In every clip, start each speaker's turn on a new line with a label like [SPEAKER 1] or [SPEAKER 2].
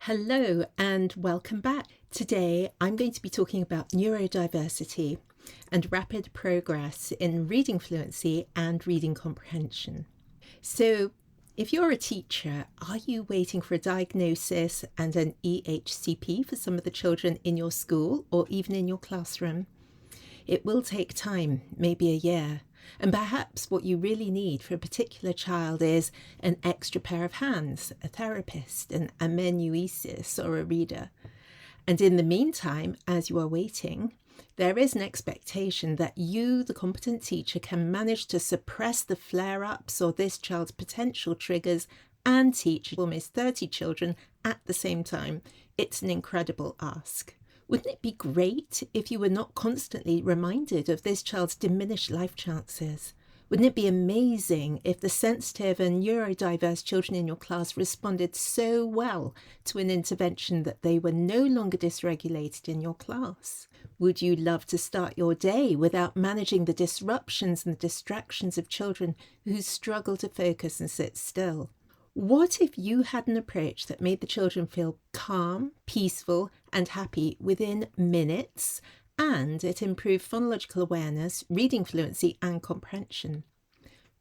[SPEAKER 1] Hello and welcome back. Today I'm going to be talking about neurodiversity and rapid progress in reading fluency and reading comprehension. So, if you're a teacher, are you waiting for a diagnosis and an EHCP for some of the children in your school or even in your classroom? It will take time, maybe a year. And perhaps what you really need for a particular child is an extra pair of hands, a therapist, an amanuensis, or a reader. And in the meantime, as you are waiting, there is an expectation that you, the competent teacher, can manage to suppress the flare-ups or this child's potential triggers and teach almost 30 children at the same time. It's an incredible ask. Wouldn't it be great if you were not constantly reminded of this child's diminished life chances? Wouldn't it be amazing if the sensitive and neurodiverse children in your class responded so well to an intervention that they were no longer dysregulated in your class? Would you love to start your day without managing the disruptions and the distractions of children who struggle to focus and sit still? What if you had an approach that made the children feel calm, peaceful, and happy within minutes, and it improved phonological awareness, reading fluency, and comprehension?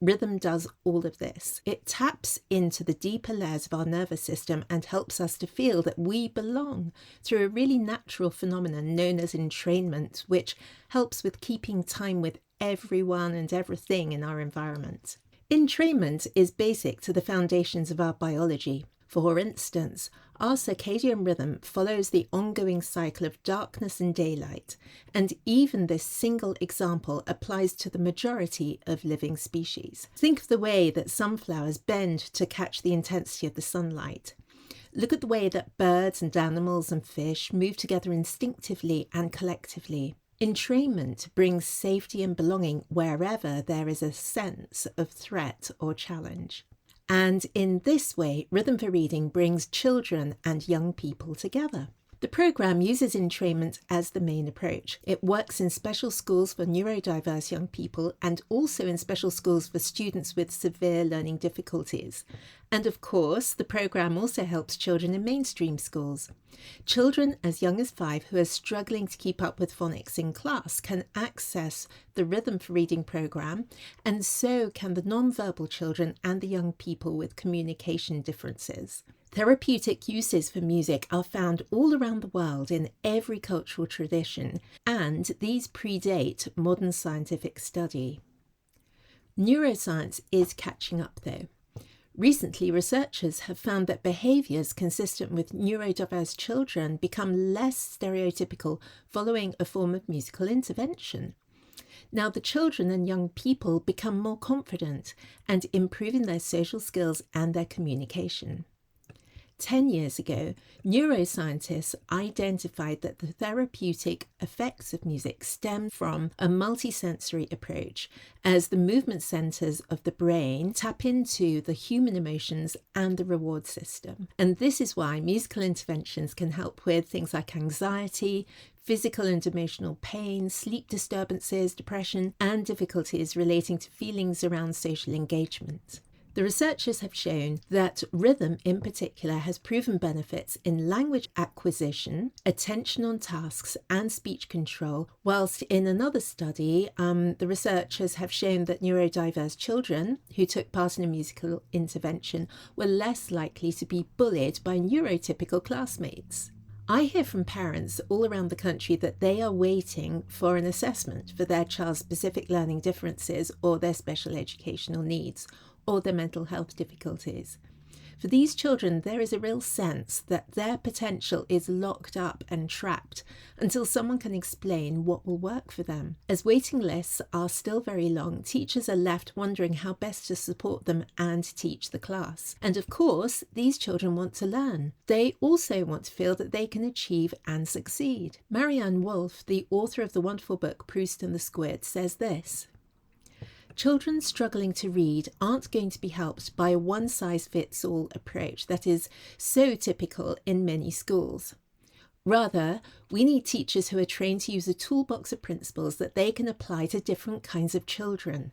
[SPEAKER 1] Rhythm does all of this. It taps into the deeper layers of our nervous system and helps us to feel that we belong through a really natural phenomenon known as entrainment, which helps with keeping time with everyone and everything in our environment. Entrainment is basic to the foundations of our biology. For instance, our circadian rhythm follows the ongoing cycle of darkness and daylight, and even this single example applies to the majority of living species. Think of the way that sunflowers bend to catch the intensity of the sunlight. Look at the way that birds and animals and fish move together instinctively and collectively. Entrainment brings safety and belonging wherever there is a sense of threat or challenge. And in this way, Rhythm for Reading brings children and young people together. The programme uses entrainment as the main approach. It works in special schools for neurodiverse young people and also in special schools for students with severe learning difficulties. And of course, the programme also helps children in mainstream schools. Children as young as 5 who are struggling to keep up with phonics in class can access the Rhythm for Reading programme, and so can the non-verbal children and the young people with communication differences. Therapeutic uses for music are found all around the world in every cultural tradition, and these predate modern scientific study. Neuroscience is catching up though. Recently, researchers have found that behaviours consistent with neurodiverse children become less stereotypical following a form of musical intervention. Now, the children and young people become more confident and improving their social skills and their communication. 10 years ago, neuroscientists identified that the therapeutic effects of music stem from a multisensory approach, as the movement centers of the brain tap into the human emotions and the reward system. And this is why musical interventions can help with things like anxiety, physical and emotional pain, sleep disturbances, depression, and difficulties relating to feelings around social engagement. The researchers have shown that rhythm in particular has proven benefits in language acquisition, attention on tasks, and speech control, whilst in another study, the researchers have shown that neurodiverse children who took part in a musical intervention were less likely to be bullied by neurotypical classmates. I hear from parents all around the country that they are waiting for an assessment for their child's specific learning differences or their special educational needs, or their mental health difficulties. For these children, there is a real sense that their potential is locked up and trapped until someone can explain what will work for them. As waiting lists are still very long, teachers are left wondering how best to support them and teach the class. And of course, these children want to learn. They also want to feel that they can achieve and succeed. Marianne Wolf, the author of the wonderful book Proust and the Squid, says this: children struggling to read aren't going to be helped by a one-size-fits-all approach that is so typical in many schools. Rather, we need teachers who are trained to use a toolbox of principles that they can apply to different kinds of children.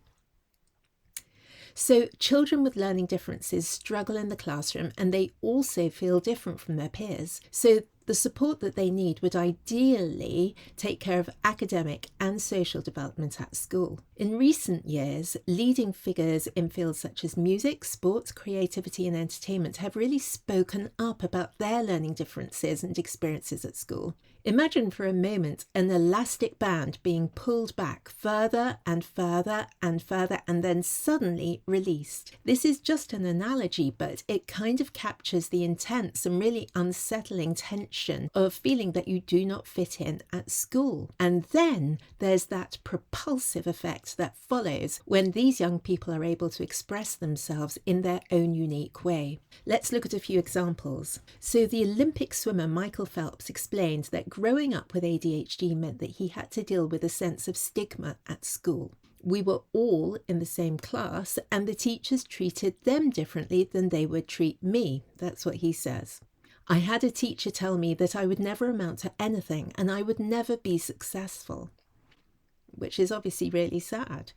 [SPEAKER 1] So children with learning differences struggle in the classroom, and they also feel different from their peers. So the support that they need would ideally take care of academic and social development at school. In recent years, leading figures in fields such as music, sports, creativity and entertainment have really spoken up about their learning differences and experiences at school. Imagine for a moment an elastic band being pulled back further and further and further and then suddenly released. This is just an analogy, but it kind of captures the intense and really unsettling tension of feeling that you do not fit in at school. And then there's that propulsive effect that follows when these young people are able to express themselves in their own unique way. Let's look at a few examples. So the Olympic swimmer Michael Phelps explained that growing up with ADHD meant that he had to deal with a sense of stigma at school. We were all in the same class and the teachers treated them differently than they would treat me. That's what he says. I had a teacher tell me that I would never amount to anything and I would never be successful, which is obviously really sad.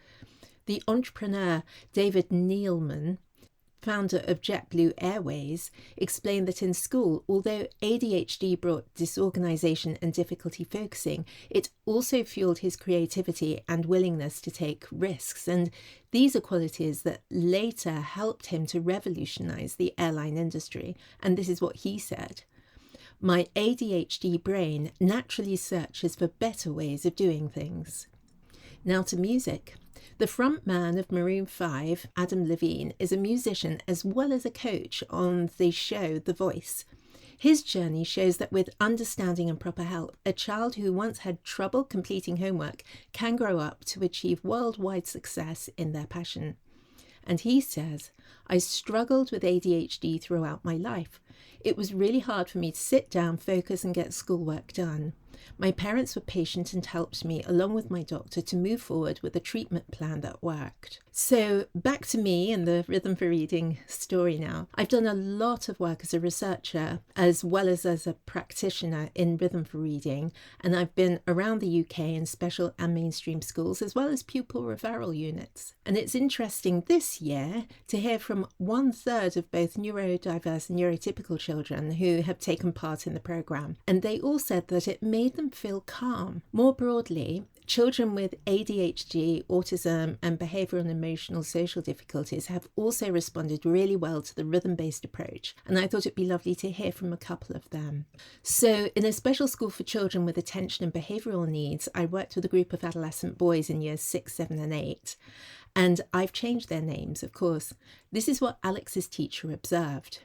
[SPEAKER 1] The entrepreneur David Neeleman, founder of JetBlue Airways, explained that in school, although ADHD brought disorganization and difficulty focusing, it also fueled his creativity and willingness to take risks. And these are qualities that later helped him to revolutionize the airline industry. And this is what he said: "My ADHD brain naturally searches for better ways of doing things." Now to music. The front man of Maroon 5, Adam Levine, is a musician as well as a coach on the show The Voice. His journey shows that with understanding and proper help, a child who once had trouble completing homework can grow up to achieve worldwide success in their passion. And he says, "I struggled with ADHD throughout my life. It was really hard for me to sit down, focus and get schoolwork done. My parents were patient and helped me, along with my doctor, to move forward with a treatment plan that worked." So back to me and the Rhythm for Reading story now. I've done a lot of work as a researcher as well as a practitioner in Rhythm for Reading, and I've been around the UK in special and mainstream schools as well as pupil referral units. And it's interesting this year to hear from 1/3 of both neurodiverse and neurotypical children who have taken part in the programme, and they all said that it made them feel calm. More broadly, children with ADHD, autism and behavioural and emotional social difficulties have also responded really well to the rhythm-based approach, and I thought it'd be lovely to hear from a couple of them. So in a special school for children with attention and behavioural needs, I worked with a group of adolescent boys in years 6, 7 and 8, and I've changed their names, of course. This is what Alex's teacher observed.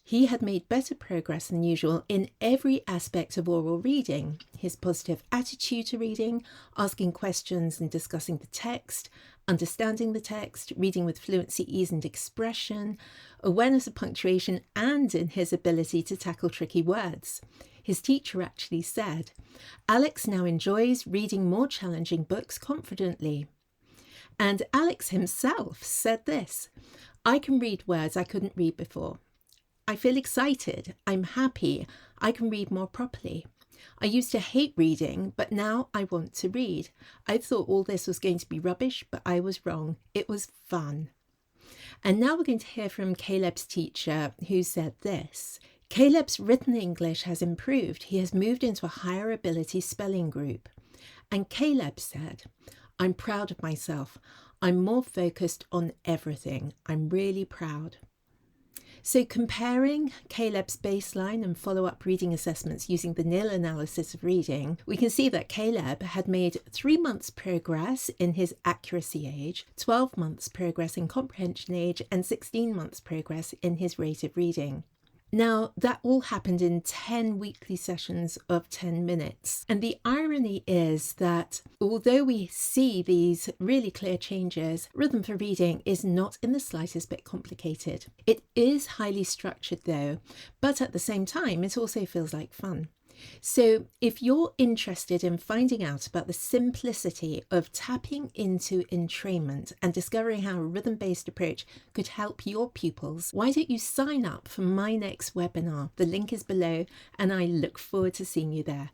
[SPEAKER 1] He had made better progress than usual in every aspect of oral reading: his positive attitude to reading, asking questions and discussing the text, understanding the text, reading with fluency, ease and expression, awareness of punctuation, and in his ability to tackle tricky words. His teacher actually said, "Alex now enjoys reading more challenging books confidently." And Alex himself said this: "I can read words I couldn't read before. I feel excited, I'm happy, I can read more properly. I used to hate reading, but now I want to read. I thought all this was going to be rubbish, but I was wrong. It was fun." And now we're going to hear from Caleb's teacher, who said this: "Caleb's written English has improved. He has moved into a higher ability spelling group." And Caleb said, "I'm proud of myself. I'm more focused on everything. I'm really proud." So comparing Caleb's baseline and follow-up reading assessments using the NIL analysis of reading, we can see that Caleb had made 3 months progress in his accuracy age, 12 months progress in comprehension age, and 16 months progress in his rate of reading. Now, that all happened in 10 weekly sessions of 10 minutes. And the irony is that although we see these really clear changes, Rhythm for Reading is not in the slightest bit complicated. It is highly structured though, but at the same time, it also feels like fun. So if you're interested in finding out about the simplicity of tapping into entrainment and discovering how a rhythm-based approach could help your pupils, why don't you sign up for my next webinar? The link is below and I look forward to seeing you there.